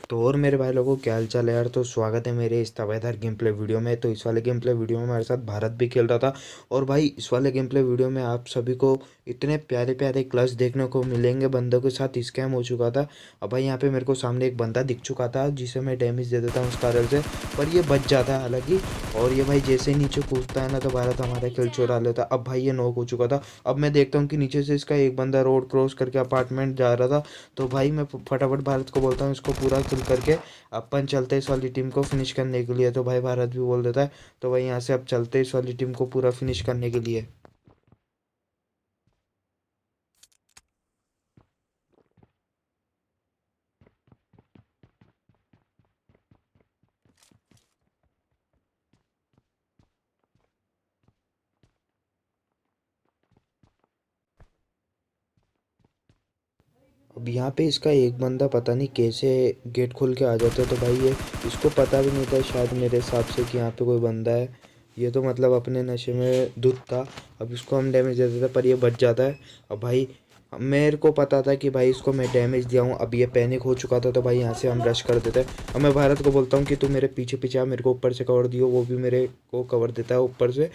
तो और मेरे भाई लोगों क्या हाल चाल है यार। तो स्वागत है मेरे इस तवायदार गेम प्ले वीडियो में। तो इस वाले गेम प्ले वीडियो में हमारे साथ भारत भी खेल रहा था। और भाई इस वाले गेम प्ले वीडियो में आप सभी को इतने प्यारे प्यारे क्लच देखने को मिलेंगे। बंदों के साथ स्कैम हो चुका था। अब भाई यहाँ पे मेरे को सामने एक बंदा दिख चुका था जिसे मैं डैमेज दे देता हूँ उस कारल से, पर ये बच जाता है हालांकि। और ये भाई जैसे ही नीचे कूदता है ना तो भारत हमारा किल चुरा लेता। अब भाई ये नॉक हो चुका था। अब मैं देखता हूँ कि नीचे से इसका एक बंदा रोड क्रॉस करके अपार्टमेंट जा रहा था। तो भाई मैं फटाफट भारत को बोलता हूँ इसको पूरा किल करके अपन चलते हैं इस वाली टीम को फिनिश करने के लिए। तो भाई भारत भी बोल देता है तो भाई यहाँ से अब चलते हैं इस वाली टीम को पूरा फिनिश करने के लिए। अब यहाँ पे इसका एक बंदा पता नहीं कैसे गेट खोल के आ जाता है। तो भाई ये इसको पता भी नहीं था शायद मेरे हिसाब से कि यहाँ पे कोई बंदा है। ये तो मतलब अपने नशे में धुत था। अब इसको हम डैमेज दे देते पर ये बच जाता है। अब भाई मेरे को पता था कि भाई इसको मैं डैमेज दिया हूँ। अब ये पैनिक हो चुका था तो भाई यहाँ से हम रश कर देते हैं। अब मैं भारत को बोलता हूँ कि तू मेरे पीछे पीछे आ, मेरे को ऊपर से कवर दियो। वो भी मेरे को कवर देता है ऊपर से।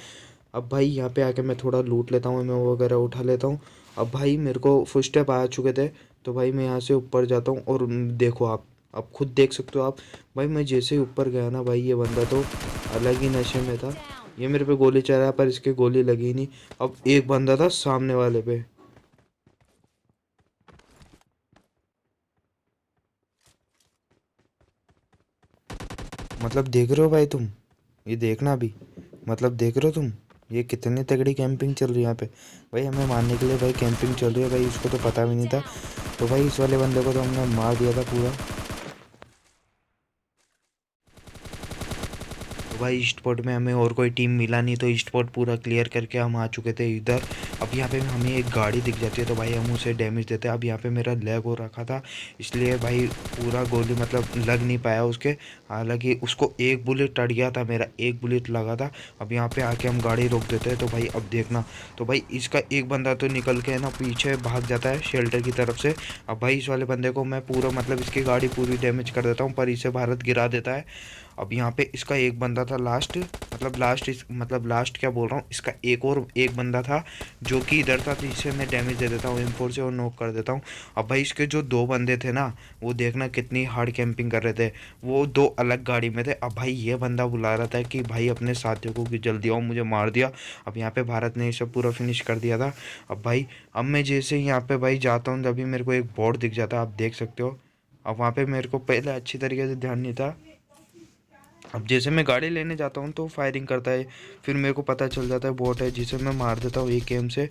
अब भाई यहाँ पे आके मैं थोड़ा लूट लेता हूँ, मैं वो वगैरह उठा लेता हूँ। अब भाई मेरे को फुट स्टेप आ चुके थे। तो भाई मैं यहाँ से ऊपर जाता हूँ और देखो आप खुद देख सकते हो आप। भाई मैं जैसे ही ऊपर गया ना भाई ये बंदा तो अलग ही नशे में था। ये मेरे पे गोली चला पर इसके गोली लगी नहीं। अब एक बंदा था सामने वाले पे। मतलब देख रहे हो भाई तुम, ये देखना अभी। मतलब देख रहे हो तुम ये कितनी तगड़ी कैंपिंग चल रही है यहाँ पे। भाई हमें मारने के लिए भाई कैंपिंग चल रही है। भाई इसको तो पता भी नहीं था। तो भाई इस वाले बंदे को तो हमने मार दिया था पूरा। तो भाई ईस्ट पोर्ट में हमें और कोई टीम मिला नहीं तो ईस्ट पोर्ट पूरा क्लियर करके हम आ चुके थे इधर। अब यहाँ पे हमें एक गाड़ी दिख जाती है तो भाई हम उसे डैमेज देते हैं। अब यहाँ पे मेरा लैग हो रखा था इसलिए भाई पूरा गोली मतलब लग नहीं पाया उसके। हालांकि उसको एक बुलेट अड़ गया था, मेरा एक बुलेट लगा था। अब यहाँ पे आके हम गाड़ी रोक देते हैं। तो भाई अब देखना, तो भाई इसका एक बंदा तो निकल के ना पीछे भाग जाता है शेल्टर की तरफ से। अब भाई इस वाले बंदे को मैं पूरा मतलब इसकी गाड़ी पूरी डैमेज कर देता हूँ पर इसे भारत गिरा देता है। अब यहाँ पे इसका एक बंदा था लास्ट, मतलब लास्ट इस मतलब लास्ट क्या बोल रहा हूँ, इसका एक और एक बंदा था जो कि इधर था। तो इसे मैं डैमेज दे देता हूँ M4 से और नॉक कर देता हूँ। अब भाई इसके जो दो बंदे थे ना वो देखना कितनी हार्ड कैंपिंग कर रहे थे। वो दो अलग गाड़ी में थे। अब भाई ये बंदा बुला रहा था कि भाई अपने साथियों को कि जल्दी आओ मुझे मार दिया। अब यहाँ पे भारत ने इसे पूरा फिनिश कर दिया था। अब भाई अब मैं जैसे ही यहाँ पे भाई जाता हूँ तभी मेरे को एक बोर्ड दिख जाता है, आप देख सकते हो। अब वहाँ पे मेरे को पहले अच्छी तरीके से ध्यान नहीं था। अब जैसे मैं गाड़ी लेने जाता हूँ तो फायरिंग करता है। फिर मेरे को पता चल जाता है बोट है जिसे मैं मार देता हूँ एक एम से।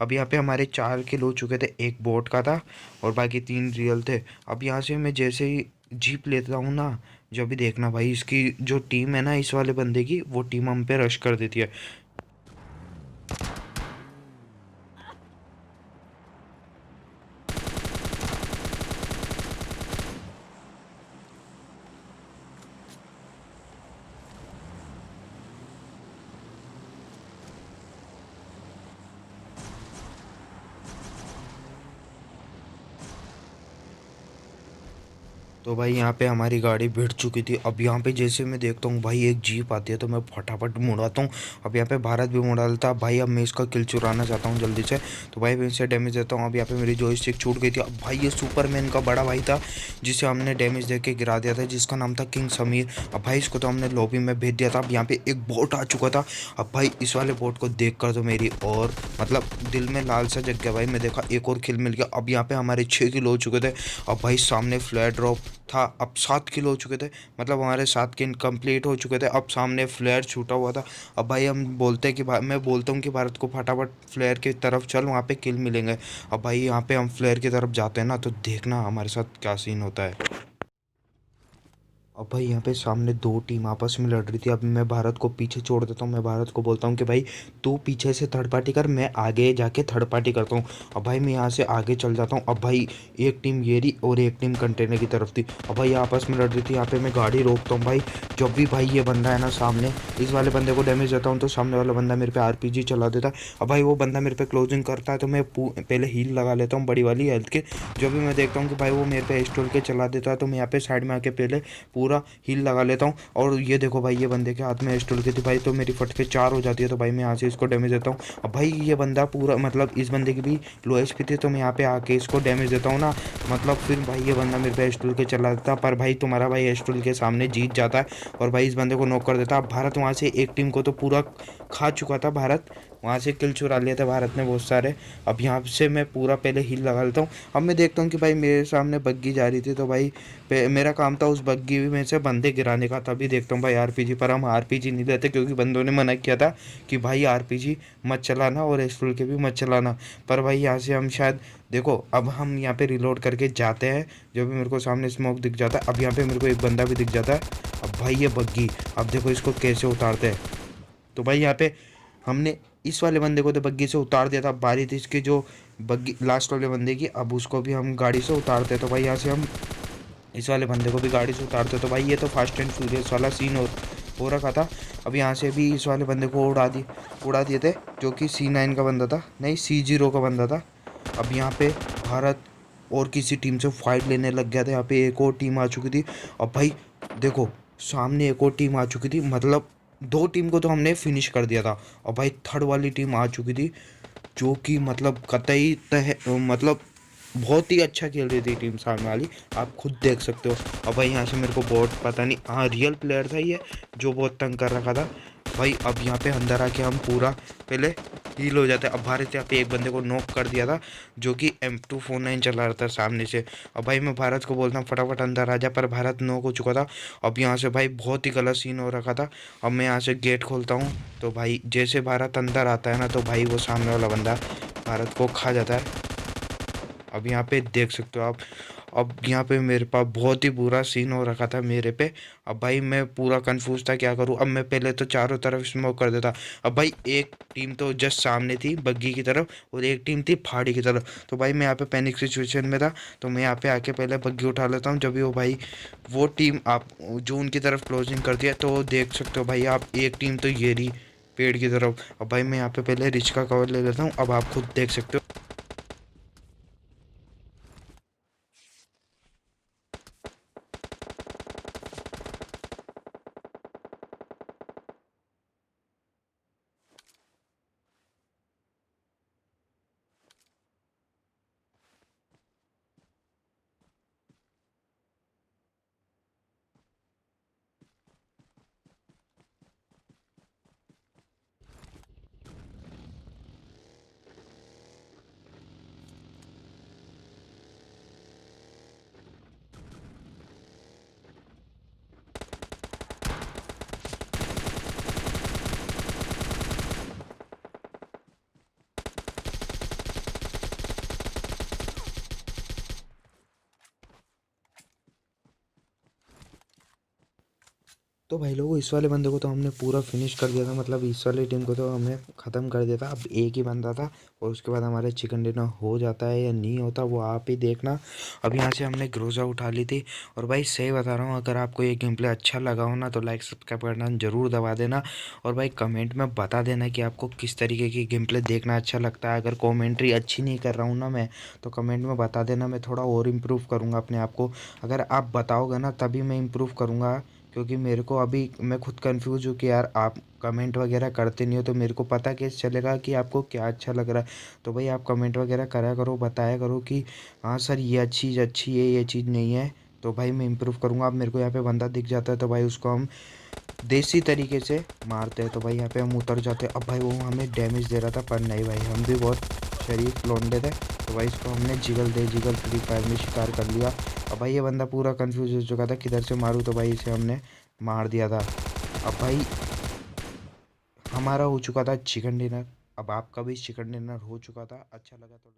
अब यहाँ पे हमारे 4 किल हो चुके थे, एक बोट का था और बाकी 3 रियल थे। अब यहाँ से मैं जैसे ही जीप लेता हूँ ना, जो भी देखना भाई इसकी जो टीम है ना इस वाले बंदे की, वो टीम हम पे रश कर देती है। तो भाई यहाँ पे हमारी गाड़ी भिड़ चुकी थी। अब यहाँ पे जैसे मैं देखता हूँ भाई एक जीप आती है तो मैं फटाफट मुड़ाता हूँ। अब यहाँ पे भारत भी मुड़ा लेता है। भाई अब मैं इसका किल चुराना चाहता हूँ जल्दी से। तो भाई मैं इसे डैमेज देता हूँ। अब यहाँ पे मेरी जॉयस्टिक छूट गई थी। अब भाई ये सुपरमैन का बड़ा भाई था जिसे हमने डैमेज दे के गिरा दिया था, जिसका नाम था किंग समीर। अब भाई इसको तो हमने लॉबी में भेज दिया था। अब यहाँ पे एक बोट आ चुका था। अब भाई इस वाले बोट को देख कर तो मेरी और मतलब दिल में लालसा जग गया। भाई मैं देखा एक और किल मिल गया। अब यहाँ पे हमारे 6 किल हो चुके थे। अब भाई सामने फ्लैट ड्रॉप था। अब 7 किल हो चुके थे, मतलब हमारे 7 किल कंप्लीट हो चुके थे। अब सामने फ्लेयर छूटा हुआ था। अब भाई हम बोलते हैं कि मैं बोलता हूँ कि भारत को फटाफट फ्लेयर की तरफ चल, वहाँ पे किल मिलेंगे। अब भाई यहाँ पे हम फ्लेयर की तरफ जाते हैं ना तो देखना हमारे साथ क्या सीन होता है। अब भाई यहाँ पे सामने दो टीम आपस में लड़ रही थी। अब मैं भारत को पीछे छोड़ देता हूँ। मैं भारत को बोलता हूँ कि भाई तू पीछे से थर्ड पार्टी कर, मैं आगे जाके थर्ड पार्टी करता हूँ। अब भाई मैं यहाँ से आगे चल जाता हूँ। अब भाई एक टीम ये रही और एक टीम कंटेनर की तरफ थी। अब भाई आपस में लड़ रही थी। यहाँ पे मैं गाड़ी रोकता हूँ भाई। जब भी भाई ये बंदा है ना सामने, इस वाले बंदे को डैमेज देता हूँ तो सामने वाला बंदा मेरे पे आरपीजी चला देता है। अब भाई वो बंदा मेरे पे क्लोजिंग करता है तो मैं पहले हील लगा लेता हूँ बड़ी वाली हेल्थ के। जब भी मैं देखता हूँ कि भाई वो मेरे पे एस्टोल के चला देता है तो मैं यहाँ पे साइड में आके पहले पूरा हील लगा लेता हूँ। और ये देखो भाई ये बंदे के हाथ में एस्टोल की थी भाई, तो मेरी फट के 4 हो जाती है। तो भाई मैं यहाँ से इसको डैमेज देता हूँ। अब भाई ये बंदा पूरा मतलब इस बंदे की भी लो एचपी थी तो मैं यहाँ पे आके इसको डैमेज देता हूँ ना। मतलब फिर भाई ये बंदा मेरे पे एस्टोल के चला देता, पर भाई तुम्हारा भाई एस्टोल के सामने जीत जाता है और भाई इस बंदे को नॉक कर देता। अब भारत वहाँ से एक टीम को तो पूरा खा चुका था। भारत वहाँ से किल चुरा लिए थे भारत ने बहुत सारे। अब यहाँ से मैं पूरा पहले हील लगा लेता हूँ। अब मैं देखता हूँ कि भाई मेरे सामने बग्गी जा रही थी तो भाई मेरा काम था उस बग्गी में से बंदे गिराने का। तभी देखता हूँ भाई आरपीजी, पर हम आरपीजी नहीं लेते क्योंकि बंदों ने मना किया था कि भाई आरपीजी मत चलाना और एस्ट्रोल के भी मत चलाना। पर भाई यहाँ से हम शायद देखो, अब हम यहाँ पे रिलोड करके जाते हैं। जब भी मेरे को सामने स्मोक दिख जाता है, अब यहाँ पे मेरे को एक बंदा भी दिख जाता है। अब भाई ये बग्गी, अब देखो इसको कैसे उतारते हैं। तो भाई यहाँ पे हमने इस वाले बंदे को तो बग्गी से उतार दिया था। अब बारी थी इसकी जो बग्गी लास्ट वाले बंदे की, अब उसको भी हम गाड़ी से उतारते। तो भाई यहाँ से हम इस वाले बंदे को भी गाड़ी से उतारते। तो भाई ये तो फास्ट एंड फ्यूरियस वाला सीन हो रखा था। अब यहाँ से भी इस वाले बंदे को उड़ा दिए थे, जो कि C9 का बंदा था, नहीं C0 का बंदा था। अब यहाँ पे भारत और किसी टीम से फाइट लेने लग गया था। यहाँ पे एक और टीम आ चुकी थी। अब भाई देखो सामने एक और टीम आ चुकी थी, मतलब दो टीम को तो हमने फिनिश कर दिया था। और भाई थर्ड वाली टीम आ चुकी थी, जो कि मतलब कतई मतलब बहुत ही अच्छा खेल रही थी टीम सामने वाली, आप खुद देख सकते हो। अब भाई यहाँ से मेरे को बहुत पता नहीं, हाँ रियल प्लेयर था ये जो बहुत तंग कर रखा था भाई। अब यहाँ पे अंदर आके हम पूरा पहले हील हो जाते। अब भारत यहाँ पे एक बंदे को नॉक कर दिया था जो कि M249 चला रहा था सामने से। अब भाई मैं भारत को बोलता हूँ फटाफट अंदर आ जा, पर भारत नॉक हो चुका था। अब यहाँ से भाई बहुत ही गलत सीन हो रखा था। अब मैं यहाँ से गेट खोलता हूँ तो भाई जैसे भारत अंदर आता है ना तो भाई वो सामने वाला बंदा भारत को खा जाता है। अब यहाँ पे देख सकते हो आप। अब यहाँ पे मेरे पास बहुत ही बुरा सीन हो रखा था मेरे पे। अब भाई मैं पूरा कंफ्यूज था क्या करूँ। अब मैं पहले तो चारों तरफ स्मोक कर देता। अब भाई एक टीम तो जस्ट सामने थी बग्गी की तरफ और एक टीम थी पहाड़ी की तरफ। तो भाई मैं यहाँ पे पैनिक सिचुएशन में था, तो मैं यहाँ पे आके पहले बग्गी उठा लेता हूँ। जब भी वो भाई वो टीम आप जो उनकी तरफ क्लोजिंग करती है तो देख सकते हो भाई आप, एक टीम तो ये रही पेड़ की तरफ। अब भाई मैं यहाँ पे पहले रिच का कवर ले लेता हूँ। अब आप खुद देख सकते हो। तो भाई लोगों इस वाले बंदे को तो हमने पूरा फिनिश कर दिया था, मतलब इस वाली टीम को तो हमने ख़त्म कर दिया था। अब एक ही बंदा था और उसके बाद हमारे चिकन डिनर हो जाता है या नहीं होता वो आप ही देखना। अब यहाँ से हमने ग्रोजा उठा ली थी। और भाई सही बता रहा हूँ, अगर आपको ये गेम प्ले अच्छा लगा हो ना तो लाइक सब्सक्राइब करना ज़रूर दबा देना। और भाई कमेंट में बता देना कि आपको किस तरीके की गेम प्ले देखना अच्छा लगता है। अगर कॉमेंट्री अच्छी नहीं कर रहा हूँ ना मैं, तो कमेंट में बता देना, मैं थोड़ा और इम्प्रूव करूँगा अपने आप को। अगर आप बताओगे ना तभी मैं इम्प्रूव करूँगा, क्योंकि मेरे को अभी मैं खुद कंफ्यूज हूँ कि यार आप कमेंट वगैरह करते नहीं हो तो मेरे को पता कैसे चलेगा कि आपको क्या अच्छा लग रहा है। तो भाई आप कमेंट वगैरह करा करो, बताया करो कि हाँ सर ये चीज़ अच्छी है ये चीज़ नहीं है, तो भाई मैं इम्प्रूव करूँगा। अब मेरे को यहाँ पे बंदा दिख जाता है तो भाई उसको हम देसी तरीके से मारते हैं। तो भाई यहाँ पे हम उतर जाते हैं। अब भाई वो हमें डैमेज दे रहा था पर नहीं भाई, हम भी बहुत शरीफ लौंडे थे तो भाई इसको हमने जिगल फ्री फायर में शिकार कर लिया। अब भाई ये बंदा पूरा कंफ्यूज हो चुका था किधर से मारूं, तो भाई इसे हमने मार दिया था। अब भाई हमारा हो चुका था चिकन डिनर। अब आपका भी चिकन डिनर हो चुका था, अच्छा लगा तो